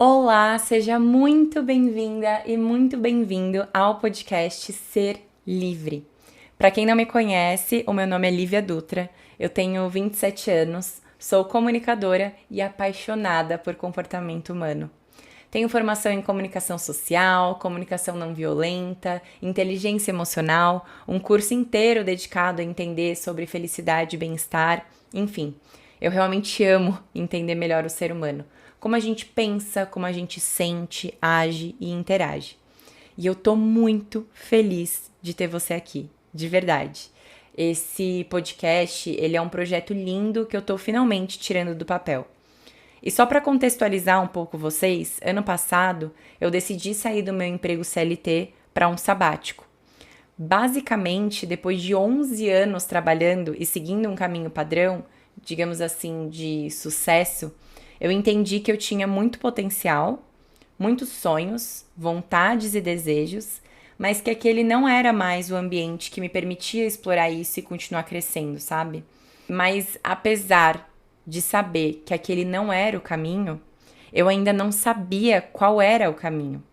Olá, seja muito bem-vinda e muito bem-vindo ao podcast Ser Livre. Para quem não me conhece, o meu nome é Lívia Dutra, eu tenho 27 anos, sou comunicadora e apaixonada por comportamento humano. Tenho formação em comunicação social, comunicação não violenta, inteligência emocional, um curso inteiro dedicado a entender sobre felicidade e bem-estar, enfim. Eu realmente amo entender melhor o ser humano, como a gente pensa, como a gente sente, age e interage. E eu tô muito feliz de ter você aqui, de verdade. Esse podcast, ele é um projeto lindo que eu tô finalmente tirando do papel. E só para contextualizar um pouco vocês, ano passado eu decidi sair do meu emprego CLT para um sabático. Basicamente, depois de 11 anos trabalhando e seguindo um caminho padrão, digamos assim, de sucesso, eu entendi que eu tinha muito potencial, muitos sonhos, vontades e desejos, mas que aquele não era mais o ambiente que me permitia explorar isso e continuar crescendo, sabe? Mas apesar de saber que aquele não era o caminho, eu ainda não sabia qual era o caminho.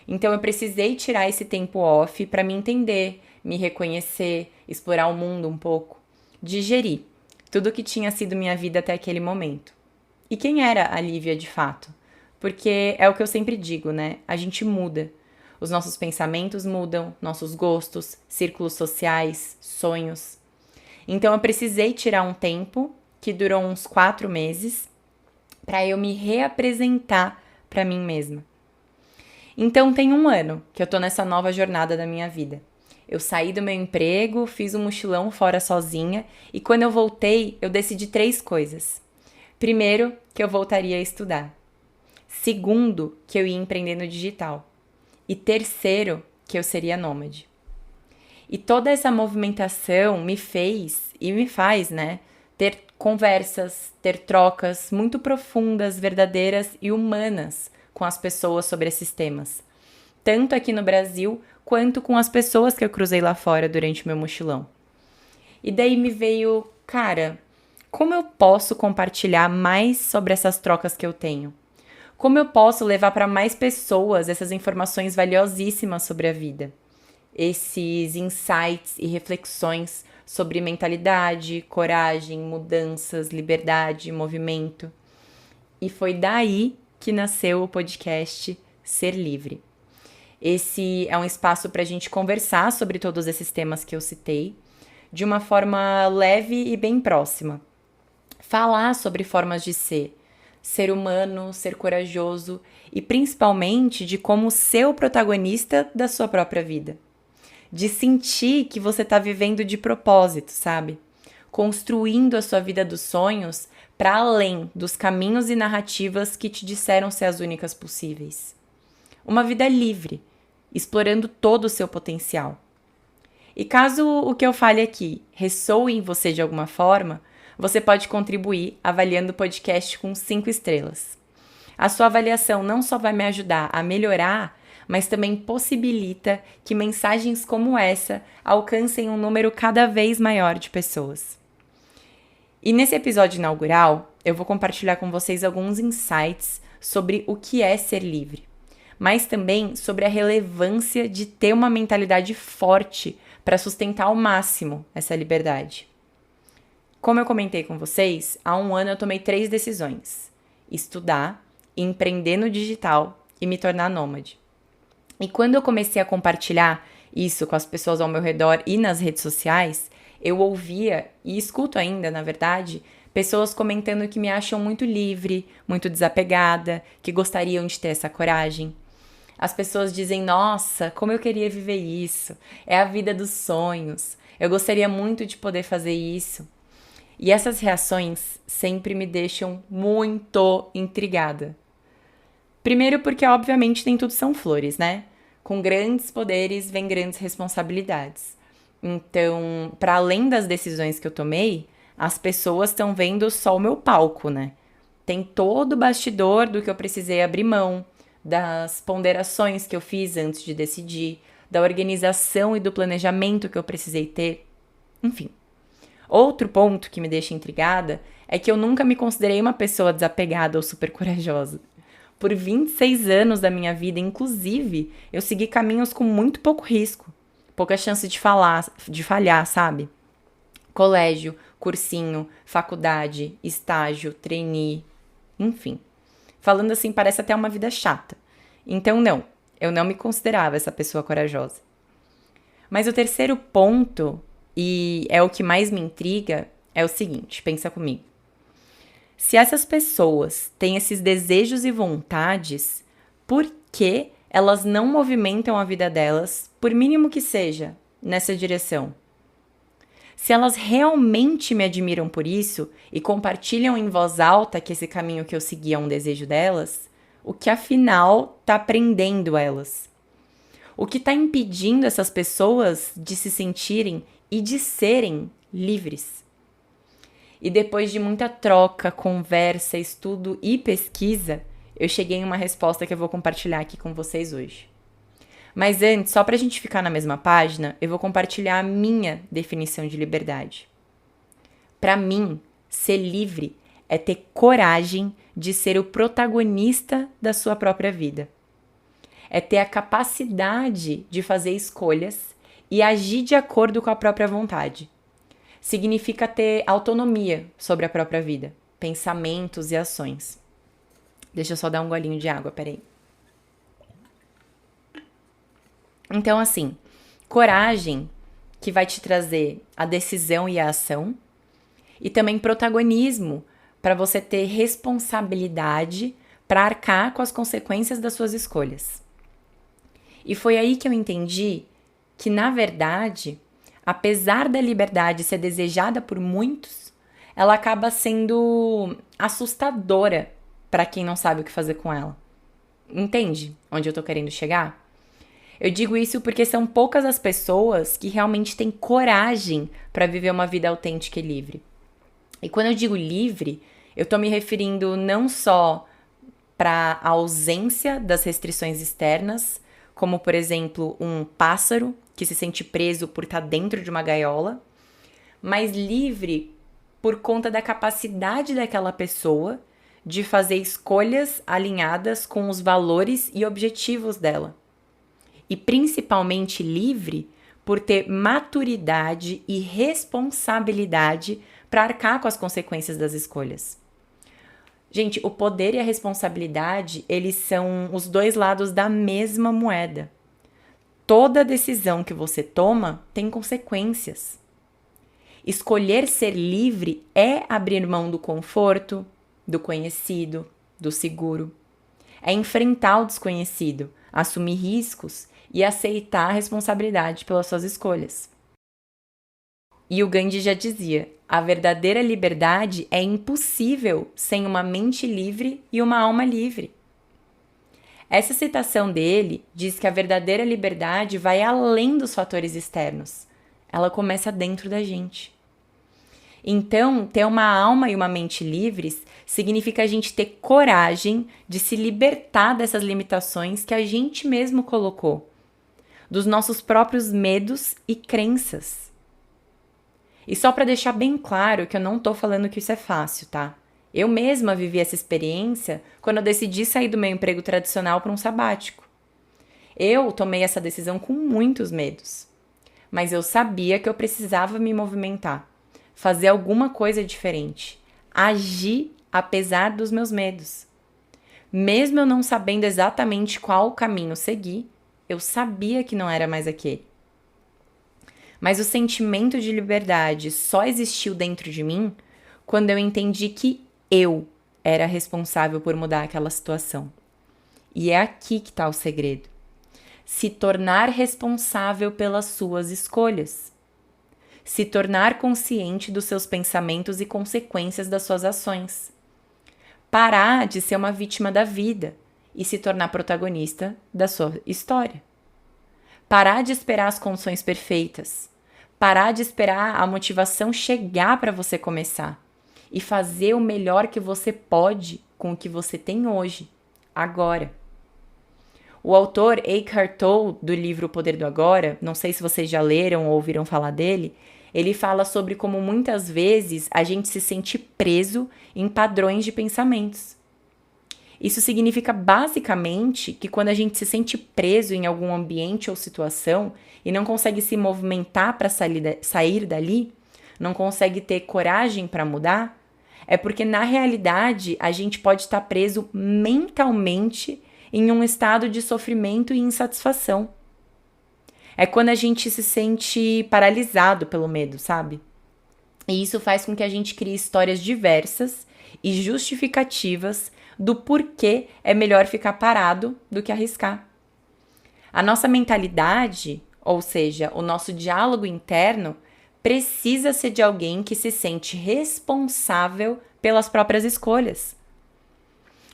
Então eu precisei tirar esse tempo off para me entender, me reconhecer, explorar o mundo um pouco, digerir tudo que tinha sido minha vida até aquele momento. E quem era a Lívia de fato? Porque é o que eu sempre digo, né? A gente muda. Os nossos pensamentos mudam, nossos gostos, círculos sociais, sonhos. Então eu precisei tirar um tempo, que durou uns 4 meses, para eu me reapresentar para mim mesma. Então tem um ano que eu tô nessa nova jornada da minha vida. Eu saí do meu emprego, fiz um mochilão fora sozinha e quando eu voltei, eu decidi 3 coisas. Primeiro, que eu voltaria a estudar. Segundo, que eu ia empreender no digital. E terceiro, que eu seria nômade. E toda essa movimentação me fez e me faz, né, ter conversas, ter trocas muito profundas, verdadeiras e humanas com as pessoas sobre esses temas. Tanto aqui no Brasil, quanto com as pessoas que eu cruzei lá fora durante o meu mochilão. E daí me veio, cara, como eu posso compartilhar mais sobre essas trocas que eu tenho? Como eu posso levar para mais pessoas essas informações valiosíssimas sobre a vida? Esses insights e reflexões sobre mentalidade, coragem, mudanças, liberdade, movimento. E foi daí que nasceu o podcast Ser Livre. Esse é um espaço para a gente conversar sobre todos esses temas que eu citei, de uma forma leve e bem próxima. Falar sobre formas de ser humano, ser corajoso e principalmente de como ser o protagonista da sua própria vida. De sentir que você está vivendo de propósito, sabe? Construindo a sua vida dos sonhos para além dos caminhos e narrativas que te disseram ser as únicas possíveis. Uma vida livre, explorando todo o seu potencial. E caso o que eu fale aqui ressoe em você de alguma forma, você pode contribuir avaliando o podcast com 5 estrelas. A sua avaliação não só vai me ajudar a melhorar, mas também possibilita que mensagens como essa alcancem um número cada vez maior de pessoas. E nesse episódio inaugural, eu vou compartilhar com vocês alguns insights sobre o que é ser livre, mas também sobre a relevância de ter uma mentalidade forte para sustentar ao máximo essa liberdade. Como eu comentei com vocês, há um ano eu tomei 3 decisões: estudar, empreender no digital e me tornar nômade. E quando eu comecei a compartilhar isso com as pessoas ao meu redor e nas redes sociais, eu ouvia, e escuto ainda, na verdade, pessoas comentando que me acham muito livre, muito desapegada, que gostariam de ter essa coragem. As pessoas dizem, nossa, como eu queria viver isso, é a vida dos sonhos, eu gostaria muito de poder fazer isso. E essas reações sempre me deixam muito intrigada. Primeiro porque, obviamente, nem tudo são flores, né? Com grandes poderes vem grandes responsabilidades. Então, para além das decisões que eu tomei, as pessoas estão vendo só o meu palco, né? Tem todo o bastidor do que eu precisei abrir mão, das ponderações que eu fiz antes de decidir, da organização e do planejamento que eu precisei ter. Enfim. Outro ponto que me deixa intrigada é que eu nunca me considerei uma pessoa desapegada ou super corajosa. Por 26 anos da minha vida, inclusive, eu segui caminhos com muito pouco risco, pouca chance de falhar, sabe? Colégio, cursinho, faculdade, estágio, trainee, enfim. Falando assim, parece até uma vida chata. Então, não, eu não me considerava essa pessoa corajosa. Mas o terceiro ponto, e é o que mais me intriga, é o seguinte, pensa comigo. Se essas pessoas têm esses desejos e vontades, por que elas não movimentam a vida delas, por mínimo que seja, nessa direção? Se elas realmente me admiram por isso e compartilham em voz alta que esse caminho que eu segui é um desejo delas, o que afinal está prendendo elas? O que está impedindo essas pessoas de se sentirem e de serem livres? E depois de muita troca, conversa, estudo e pesquisa, eu cheguei em uma resposta que eu vou compartilhar aqui com vocês hoje. Mas antes, só para a gente ficar na mesma página, eu vou compartilhar a minha definição de liberdade. Para mim, ser livre é ter coragem de ser o protagonista da sua própria vida. É ter a capacidade de fazer escolhas e agir de acordo com a própria vontade. Significa ter autonomia sobre a própria vida, pensamentos e ações. Deixa eu só dar um golinho de água, peraí. Então, assim, coragem que vai te trazer a decisão e a ação, e também protagonismo para você ter responsabilidade para arcar com as consequências das suas escolhas. E foi aí que eu entendi que, na verdade, apesar da liberdade ser desejada por muitos, ela acaba sendo assustadora para quem não sabe o que fazer com ela. Entende onde eu tô querendo chegar? Eu digo isso porque são poucas as pessoas que realmente têm coragem para viver uma vida autêntica e livre. E quando eu digo livre, eu tô me referindo não só para a ausência das restrições externas, como, por exemplo, um pássaro que se sente preso por estar dentro de uma gaiola, mas livre por conta da capacidade daquela pessoa de fazer escolhas alinhadas com os valores e objetivos dela. E principalmente livre por ter maturidade e responsabilidade para arcar com as consequências das escolhas. Gente, o poder e a responsabilidade, eles são os dois lados da mesma moeda. Toda decisão que você toma tem consequências. Escolher ser livre é abrir mão do conforto, do conhecido, do seguro. É enfrentar o desconhecido, assumir riscos e aceitar a responsabilidade pelas suas escolhas. E o Gandhi já dizia, a verdadeira liberdade é impossível sem uma mente livre e uma alma livre. Essa citação dele diz que a verdadeira liberdade vai além dos fatores externos. Ela começa dentro da gente. Então, ter uma alma e uma mente livres significa a gente ter coragem de se libertar dessas limitações que a gente mesmo colocou, dos nossos próprios medos e crenças. E só para deixar bem claro que eu não tô falando que isso é fácil, tá? Eu mesma vivi essa experiência quando eu decidi sair do meu emprego tradicional para um sabático. Eu tomei essa decisão com muitos medos, mas eu sabia que eu precisava me movimentar, fazer alguma coisa diferente, agir apesar dos meus medos. Mesmo eu não sabendo exatamente qual caminho seguir, eu sabia que não era mais aquele. Mas o sentimento de liberdade só existiu dentro de mim quando eu entendi que eu era responsável por mudar aquela situação. E é aqui que está o segredo. Se tornar responsável pelas suas escolhas. Se tornar consciente dos seus pensamentos e consequências das suas ações. Parar de ser uma vítima da vida e se tornar protagonista da sua história. Parar de esperar as condições perfeitas. Parar de esperar a motivação chegar para você começar. E fazer o melhor que você pode com o que você tem hoje, agora. O autor Eckhart Tolle, do livro O Poder do Agora, não sei se vocês já leram ou ouviram falar dele, ele fala sobre como muitas vezes a gente se sente preso em padrões de pensamentos. Isso significa basicamente que quando a gente se sente preso em algum ambiente ou situação e não consegue se movimentar para sair dali, não consegue ter coragem para mudar, é porque na realidade a gente pode estar preso mentalmente em um estado de sofrimento e insatisfação. É quando a gente se sente paralisado pelo medo, sabe? E isso faz com que a gente crie histórias diversas e justificativas do porquê é melhor ficar parado do que arriscar. A nossa mentalidade, ou seja, o nosso diálogo interno, precisa ser de alguém que se sente responsável pelas próprias escolhas.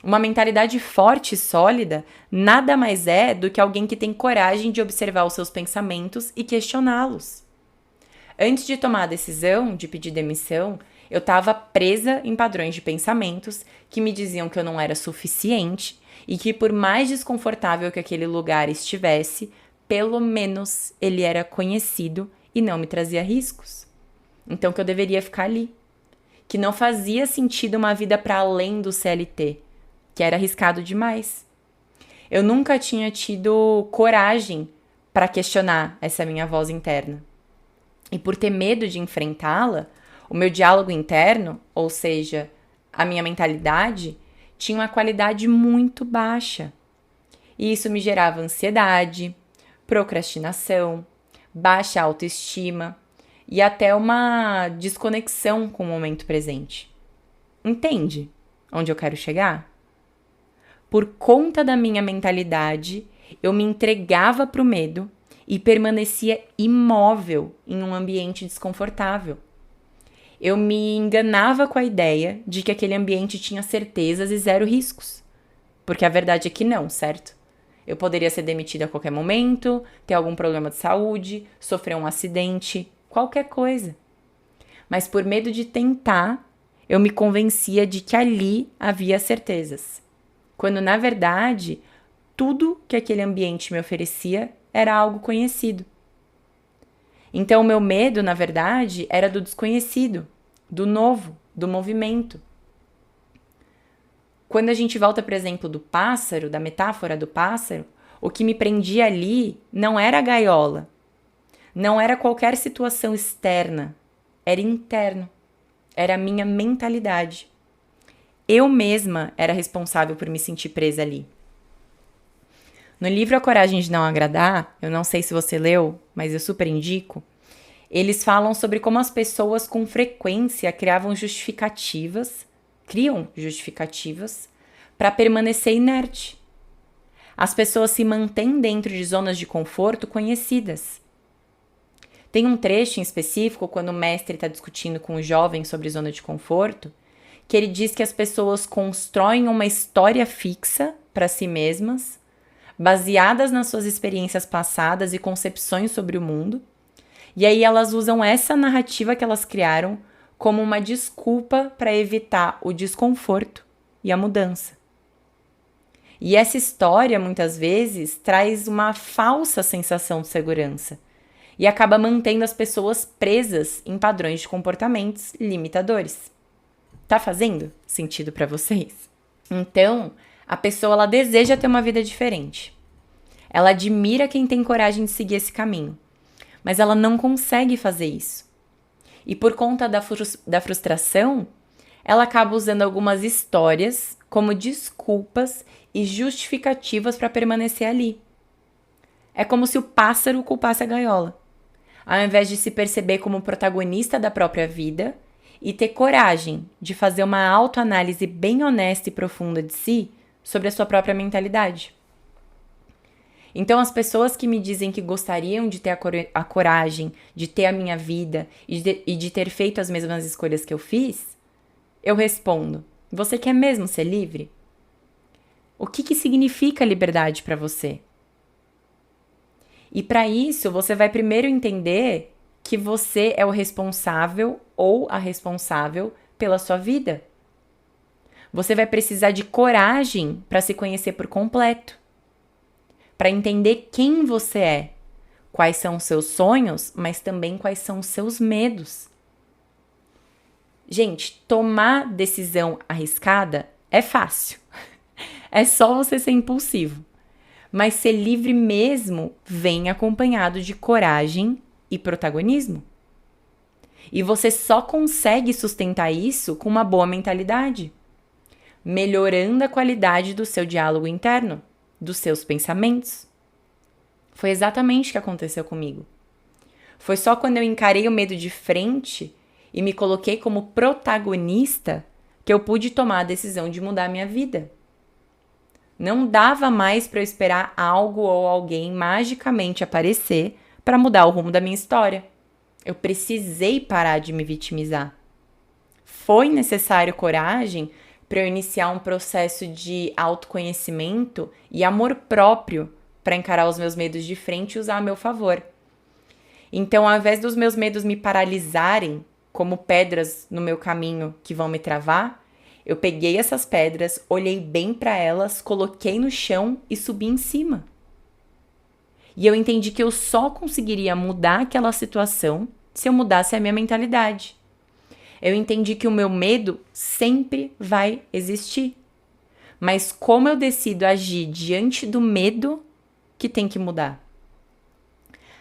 Uma mentalidade forte e sólida nada mais é do que alguém que tem coragem de observar os seus pensamentos e questioná-los. Antes de tomar a decisão de pedir demissão, eu estava presa em padrões de pensamentos que me diziam que eu não era suficiente e que por mais desconfortável que aquele lugar estivesse, pelo menos ele era conhecido e não me trazia riscos. Então que eu deveria ficar ali. Que não fazia sentido uma vida para além do CLT, que era arriscado demais. Eu nunca tinha tido coragem para questionar essa minha voz interna. E por ter medo de enfrentá-la, o meu diálogo interno, ou seja, a minha mentalidade, tinha uma qualidade muito baixa. E isso me gerava ansiedade, procrastinação, baixa autoestima e até uma desconexão com o momento presente. Entende onde eu quero chegar? Por conta da minha mentalidade, eu me entregava para o medo e permanecia imóvel em um ambiente desconfortável. Eu me enganava com a ideia de que aquele ambiente tinha certezas e zero riscos. Porque a verdade é que não, certo? Eu poderia ser demitida a qualquer momento, ter algum problema de saúde, sofrer um acidente, qualquer coisa. Mas por medo de tentar, eu me convencia de que ali havia certezas. Quando, na verdade, tudo que aquele ambiente me oferecia era algo conhecido. Então, o meu medo, na verdade, era do desconhecido, do novo, do movimento. Quando a gente volta, por exemplo, do pássaro, da metáfora do pássaro, o que me prendia ali não era a gaiola, não era qualquer situação externa, era interno, era a minha mentalidade. Eu mesma era responsável por me sentir presa ali. No livro A Coragem de Não Agradar, eu não sei se você leu, mas eu super indico, eles falam sobre como as pessoas com frequência criam justificativas para permanecer inerte. As pessoas se mantêm dentro de zonas de conforto conhecidas. Tem um trecho em específico, quando o mestre está discutindo com os jovens sobre zona de conforto, que ele diz que as pessoas constroem uma história fixa para si mesmas, baseadas nas suas experiências passadas e concepções sobre o mundo, e aí elas usam essa narrativa que elas criaram como uma desculpa para evitar o desconforto e a mudança. E essa história, muitas vezes, traz uma falsa sensação de segurança e acaba mantendo as pessoas presas em padrões de comportamentos limitadores. Tá fazendo sentido para vocês? Então, a pessoa ela deseja ter uma vida diferente. Ela admira quem tem coragem de seguir esse caminho, mas ela não consegue fazer isso. E por conta da frustração, ela acaba usando algumas histórias como desculpas e justificativas para permanecer ali. É como se o pássaro culpasse a gaiola, ao invés de se perceber como protagonista da própria vida e ter coragem de fazer uma autoanálise bem honesta e profunda de si sobre a sua própria mentalidade. Então, as pessoas que me dizem que gostariam de ter a coragem de ter a minha vida e de ter feito as mesmas escolhas que eu fiz, eu respondo: você quer mesmo ser livre? O que significa liberdade para você? E para isso, você vai primeiro entender que você é o responsável ou a responsável pela sua vida. Você vai precisar de coragem para se conhecer por completo, para entender quem você é, quais são os seus sonhos, mas também quais são os seus medos. Gente, tomar decisão arriscada é fácil. É só você ser impulsivo. Mas ser livre mesmo vem acompanhado de coragem e protagonismo. E você só consegue sustentar isso com uma boa mentalidade, melhorando a qualidade do seu diálogo interno, dos seus pensamentos. Foi exatamente o que aconteceu comigo. Foi só quando eu encarei o medo de frente e me coloquei como protagonista que eu pude tomar a decisão de mudar a minha vida. Não dava mais para eu esperar algo ou alguém magicamente aparecer para mudar o rumo da minha história. Eu precisei parar de me vitimizar. Foi necessário coragem para eu iniciar um processo de autoconhecimento e amor próprio para encarar os meus medos de frente e usar a meu favor. Então, ao invés dos meus medos me paralisarem como pedras no meu caminho que vão me travar, eu peguei essas pedras, olhei bem para elas, coloquei no chão e subi em cima. E eu entendi que eu só conseguiria mudar aquela situação se eu mudasse a minha mentalidade. Eu entendi que o meu medo sempre vai existir. Mas como eu decido agir diante do medo que tem que mudar.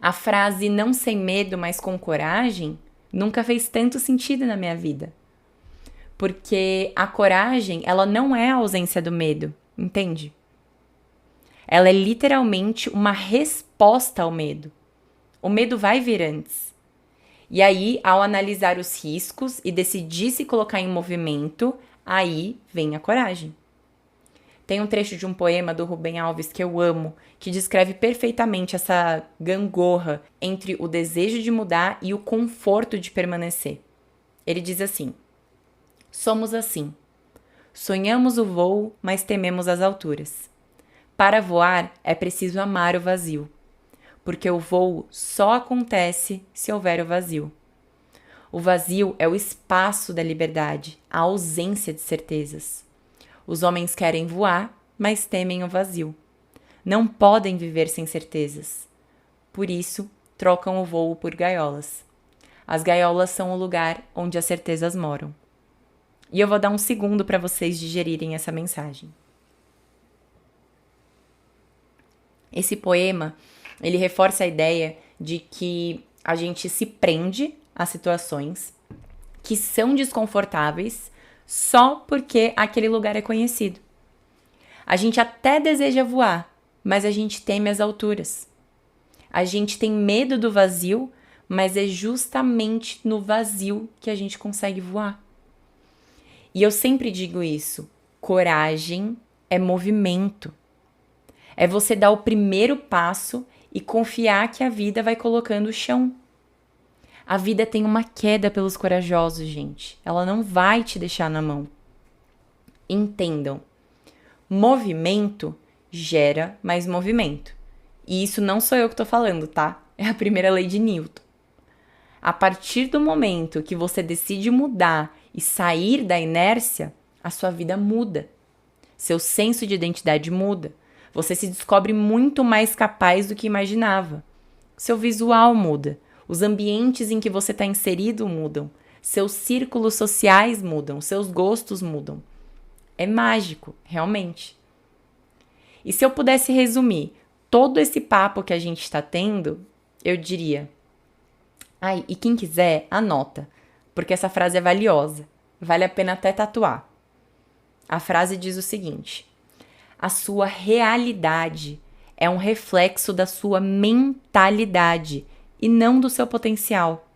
A frase não sem medo, mas com coragem nunca fez tanto sentido na minha vida. Porque a coragem, ela não é a ausência do medo, entende? Ela é literalmente uma resposta ao medo. O medo vai vir antes. E aí, ao analisar os riscos e decidir se colocar em movimento, aí vem a coragem. Tem um trecho de um poema do Rubem Alves que eu amo, que descreve perfeitamente essa gangorra entre o desejo de mudar e o conforto de permanecer. Ele diz assim: somos assim. Sonhamos o voo, mas tememos as alturas. Para voar, é preciso amar o vazio, porque o voo só acontece se houver o vazio. O vazio é o espaço da liberdade, a ausência de certezas. Os homens querem voar, mas temem o vazio. Não podem viver sem certezas. Por isso, trocam o voo por gaiolas. As gaiolas são o lugar onde as certezas moram. E eu vou dar um segundo para vocês digerirem essa mensagem. Esse poema, ele reforça a ideia de que a gente se prende a situações que são desconfortáveis só porque aquele lugar é conhecido. A gente até deseja voar, mas a gente teme as alturas. A gente tem medo do vazio, mas é justamente no vazio que a gente consegue voar. E eu sempre digo isso: coragem é movimento. É você dar o primeiro passo e confiar que a vida vai colocando o chão. A vida tem uma queda pelos corajosos, gente. Ela não vai te deixar na mão. Entendam. Movimento gera mais movimento. E isso não sou eu que tô falando, tá? É a primeira lei de Newton. A partir do momento que você decide mudar e sair da inércia, a sua vida muda. Seu senso de identidade muda. Você se descobre muito mais capaz do que imaginava. Seu visual muda. Os ambientes em que você está inserido mudam. Seus círculos sociais mudam. Seus gostos mudam. É mágico, realmente. E se eu pudesse resumir todo esse papo que a gente está tendo, eu diria: ai, e quem quiser, anota, porque essa frase é valiosa. Vale a pena até tatuar. A frase diz o seguinte: a sua realidade é um reflexo da sua mentalidade e não do seu potencial.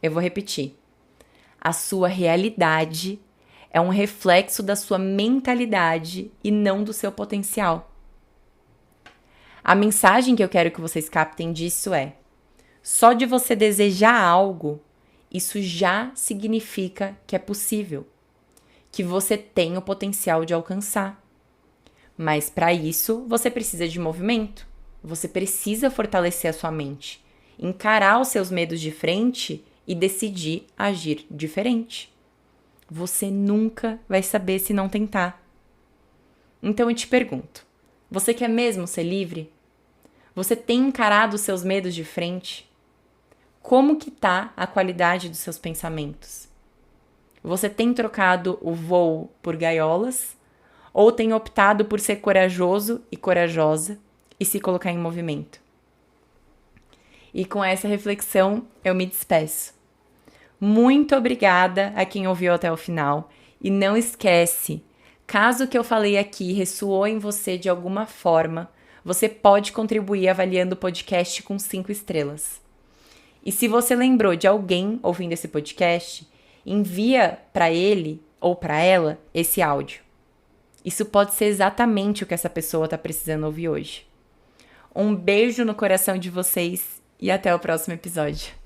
Eu vou repetir. A sua realidade é um reflexo da sua mentalidade e não do seu potencial. A mensagem que eu quero que vocês captem disso é: só de você desejar algo, isso já significa que é possível, que você tem o potencial de alcançar. Mas para isso, você precisa de movimento. Você precisa fortalecer a sua mente, encarar os seus medos de frente e decidir agir diferente. Você nunca vai saber se não tentar. Então eu te pergunto, você quer mesmo ser livre? Você tem encarado os seus medos de frente? Como que tá a qualidade dos seus pensamentos? Você tem trocado o voo por gaiolas? ou tem optado por ser corajoso e corajosa e se colocar em movimento. E com essa reflexão, eu me despeço. Muito obrigada a quem ouviu até o final. E não esquece, caso o que eu falei aqui ressoou em você de alguma forma, você pode contribuir avaliando o podcast com 5 estrelas. E se você lembrou de alguém ouvindo esse podcast, envia para ele ou para ela esse áudio. Isso pode ser exatamente o que essa pessoa está precisando ouvir hoje. Um beijo no coração de vocês e até o próximo episódio.